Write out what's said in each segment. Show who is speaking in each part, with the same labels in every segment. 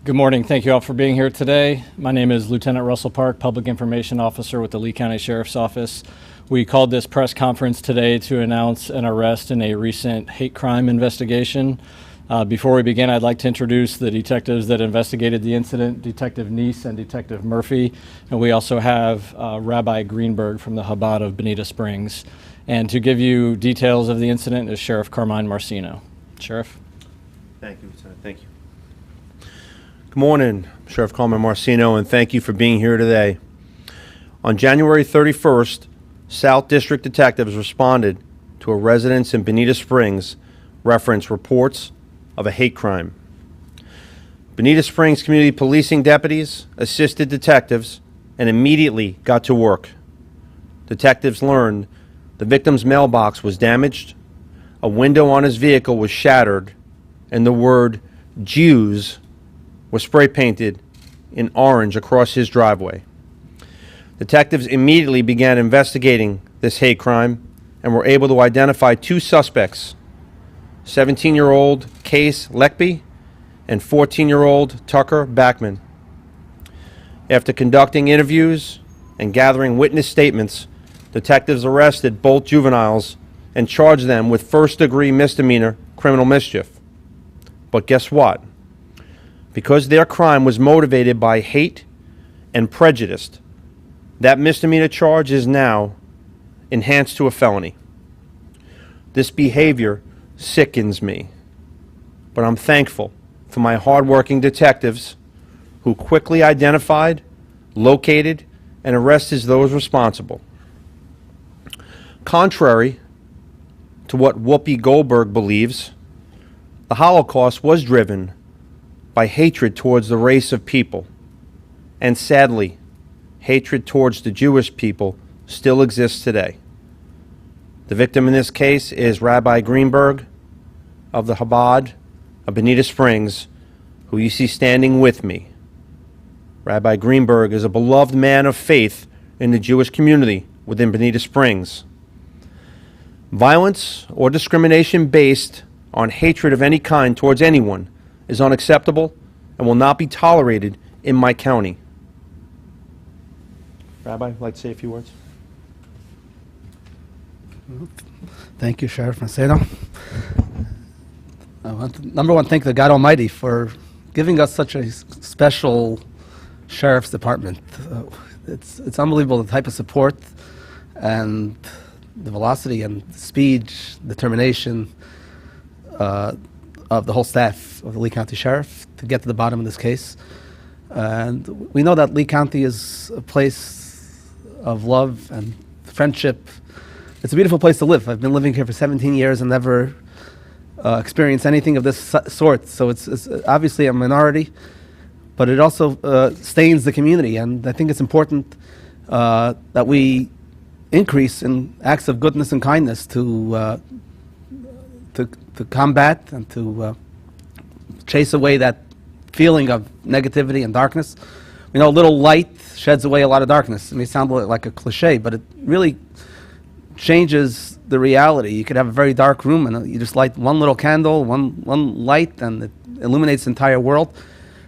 Speaker 1: Good morning. Thank you all for being here today. My name is Lieutenant Russell Park, Public Information Officer with the Lee County Sheriff's Office. We called this press conference today to announce an arrest in a recent hate crime investigation. Before we begin, I'd like to introduce the detectives that investigated the incident, Detective Neese and Detective Murphy. And we also have Rabbi Greenberg from the Chabad of Bonita Springs. And to give you details of the incident is Sheriff Carmine Marceno. Sheriff?
Speaker 2: Thank you, Lieutenant. Thank you. Good morning, Sheriff Carmine Marceno, and thank you for being here today. On January 31st, South District detectives responded to a residence in Bonita Springs reference reports of a hate crime. Bonita Springs community policing deputies assisted detectives and immediately got to work. Detectives learned the victim's mailbox was damaged, a window on his vehicle was shattered, and the word Jews was spray painted in orange across his driveway. Detectives immediately began investigating this hate crime and were able to identify two suspects, 17-year-old Case Leckby and 14-year-old Tucker Backman. After conducting interviews and gathering witness statements, detectives arrested both juveniles and charged them with first-degree misdemeanor criminal mischief. But guess what? Because their crime was motivated by hate and prejudice, that misdemeanor charge is now enhanced to a felony. This behavior sickens me, but I'm thankful for my hardworking detectives who quickly identified, located, and arrested those responsible. Contrary to what Whoopi Goldberg believes, the Holocaust was driven by hatred towards the race of people, and sadly, hatred towards the Jewish people still exists today. The victim in this case is Rabbi Greenberg of the Chabad of Bonita Springs, who you see standing with me. Rabbi Greenberg is a beloved man of faith in the Jewish community within Bonita Springs. Violence or discrimination based on hatred of any kind towards anyone is unacceptable and will not be tolerated in my county. Rabbi, would like to say a few words?
Speaker 3: Thank you, Sheriff Marceno. I want to, number one, thank the God Almighty for giving us such a special sheriff's department. It's unbelievable the type of support and the velocity and speed, determination of the whole staff of the Lee County Sheriff to get to the bottom of this case. And we know that Lee County is a place of love and friendship. It's a beautiful place to live. I've been living here for 17 years and never experienced anything of this sort. So it's obviously a minority, but it also stains the community. And I think it's important that we increase in acts of goodness and kindness to combat and to chase away that feeling of negativity and darkness. We know a little light sheds away a lot of darkness. It may sound like a cliche, but it really changes the reality. You could have a very dark room and you just light one little candle, one light, and it illuminates the entire world.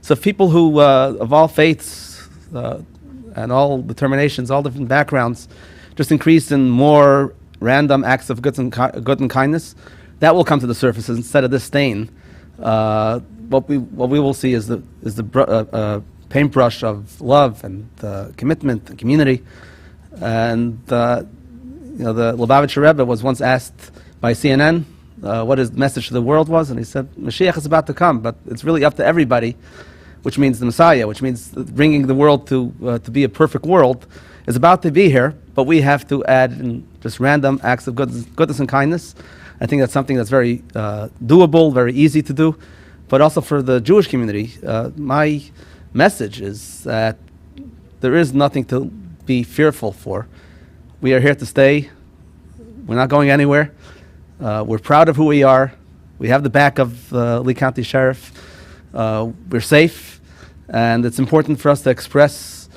Speaker 3: So people who of all faiths and all determinations, all different backgrounds, just increase in more random acts of good and kindness, that will come to the surface instead of this stain. What we will see is the paintbrush of love and commitment and community. And the Lubavitcher Rebbe was once asked by CNN what his message to the world was, and he said, Mashiach is about to come, but it's really up to everybody, which means the Messiah, which means bringing the world to be a perfect world, is about to be here, but we have to add in just random acts of goodness and kindness. I think that's something that's very doable, very easy to do, but also for the Jewish community. My message is that there is nothing to be fearful for. We are here to stay. We're not going anywhere. We're proud of who we are. We have the back of Lee County Sheriff. We're safe, and it's important for us to express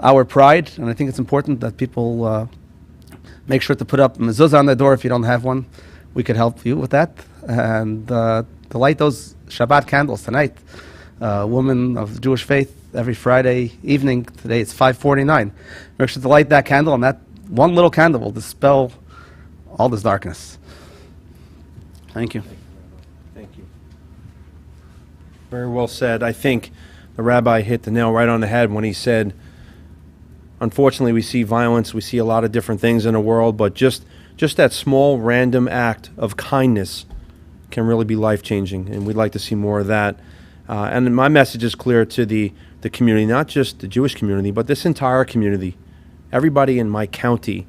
Speaker 3: our pride, and I think it's important that people make sure to put up a mezuzah on their door if you don't have one. We could help you with that, and to light those Shabbat candles tonight. Woman of Jewish faith, every Friday evening, today it's 5:49. Make sure to light that candle, and that one little candle will dispel all this darkness. Thank you.
Speaker 2: Thank you. Very well said. I think the rabbi hit the nail right on the head when he said, unfortunately, we see violence, we see a lot of different things in the world, but just that small random act of kindness can really be life-changing, and we'd like to see more of that. And my message is clear to the community, not just the Jewish community, but this entire community, everybody in my county.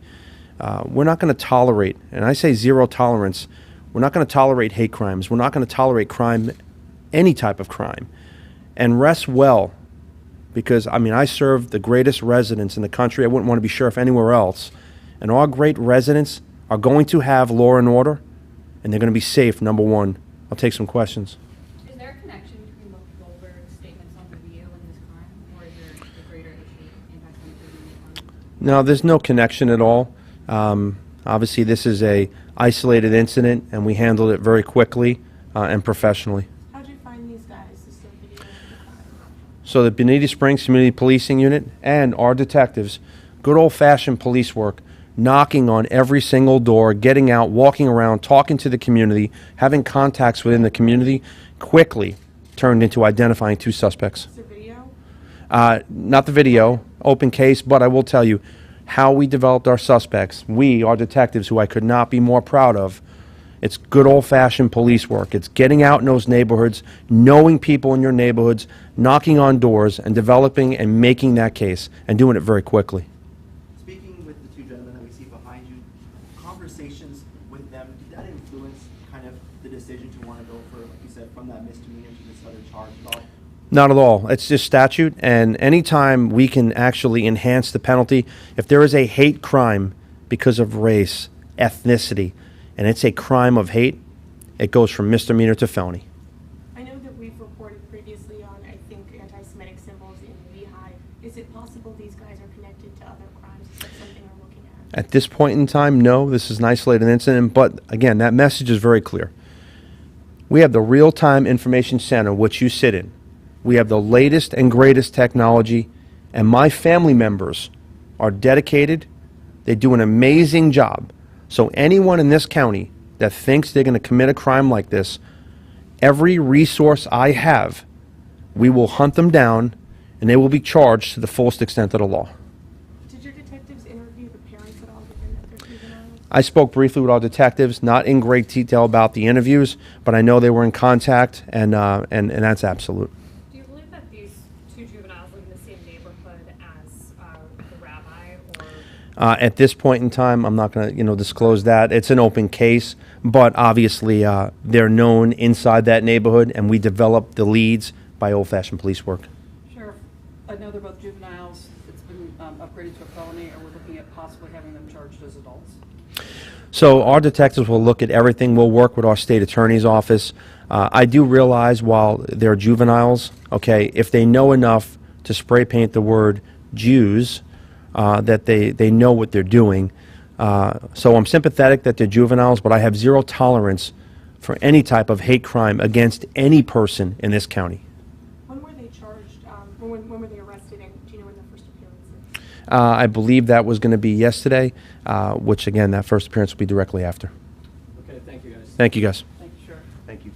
Speaker 2: We're not going to tolerate, and I say zero tolerance, we're not going to tolerate hate crimes. We're not going to tolerate crime, any type of crime. And rest well, because, I serve the greatest residents in the country. I wouldn't want to be sheriff anywhere else. And our great residents are going to have law and order, and they're going to be safe, number one. I'll take some questions.
Speaker 4: Is there a connection between what Goldberg's statements on the video and this crime, or is there a greater issue anti-Semitism?
Speaker 2: No, there's no connection at all. Obviously, this is a isolated incident, and we handled it very quickly and professionally.
Speaker 5: How did you find these guys? Is there video of the crime?
Speaker 2: So the Bonita Springs Community Policing Unit and our detectives, good old-fashioned police work, knocking on every single door, getting out, walking around, talking to the community, having contacts within the community, quickly turned into identifying two suspects.
Speaker 5: Is there video?
Speaker 2: Not the video, open case, but I will tell you how we developed our suspects. We, our detectives, who I could not be more proud of. It's good old-fashioned police work. It's getting out in those neighborhoods, knowing people in your neighborhoods, knocking on doors, and developing and making that case, and doing it very quickly.
Speaker 6: Speaking with the two gentlemen that we see behind you, conversations with them, did that influence kind of the decision to want to go for, like you said, from that misdemeanor to this other charge at all?
Speaker 2: Not at all. It's just statute, and anytime we can actually enhance the penalty, if there is a hate crime because of race, ethnicity, and it's a crime of hate, it goes from misdemeanor to felony.
Speaker 5: I know that we've reported previously on, I think, anti-Semitic symbols in Lehigh. Is it possible these guys are connected to other crimes? Is that something we're looking at?
Speaker 2: At this point in time, no, this is an isolated incident, but again, that message is very clear. We have the real-time information center, which you sit in. We have the latest and greatest technology, and my family members are dedicated. They do an amazing job. So anyone in this county that thinks they're going to commit a crime like this, every resource I have, we will hunt them down, and they will be charged to the fullest extent of the law.
Speaker 5: Did your detectives interview the parents at all, given that they're juveniles?
Speaker 2: I spoke briefly with our detectives, not in great detail about the interviews, but I know they were in contact, and that's absolute.
Speaker 7: Do you believe that these two juveniles live in the same neighborhood as the rabbi, or?
Speaker 2: At this point in time, I'm not going to, disclose that. It's an open case, but obviously they're known inside that neighborhood, and we develop the leads by old-fashioned police work.
Speaker 8: Sheriff, I know they're both juveniles. It's been upgraded to a felony. Are we looking at possibly having them charged as adults?
Speaker 2: So our detectives will look at everything. We'll work with our state attorney's office. I do realize while they're juveniles, okay, if they know enough to spray paint the word Jews, that they know what they're doing. So I'm sympathetic that they're juveniles, but I have zero tolerance for any type of hate crime against any person in this county.
Speaker 5: When were they charged? When were they arrested? And do you know when the first appearance is?
Speaker 2: I believe that was going to be yesterday, which again, that first appearance will be directly after.
Speaker 1: Okay, thank you guys.
Speaker 2: Thank you, guys.
Speaker 8: Thank you, Sheriff.
Speaker 2: Thank you.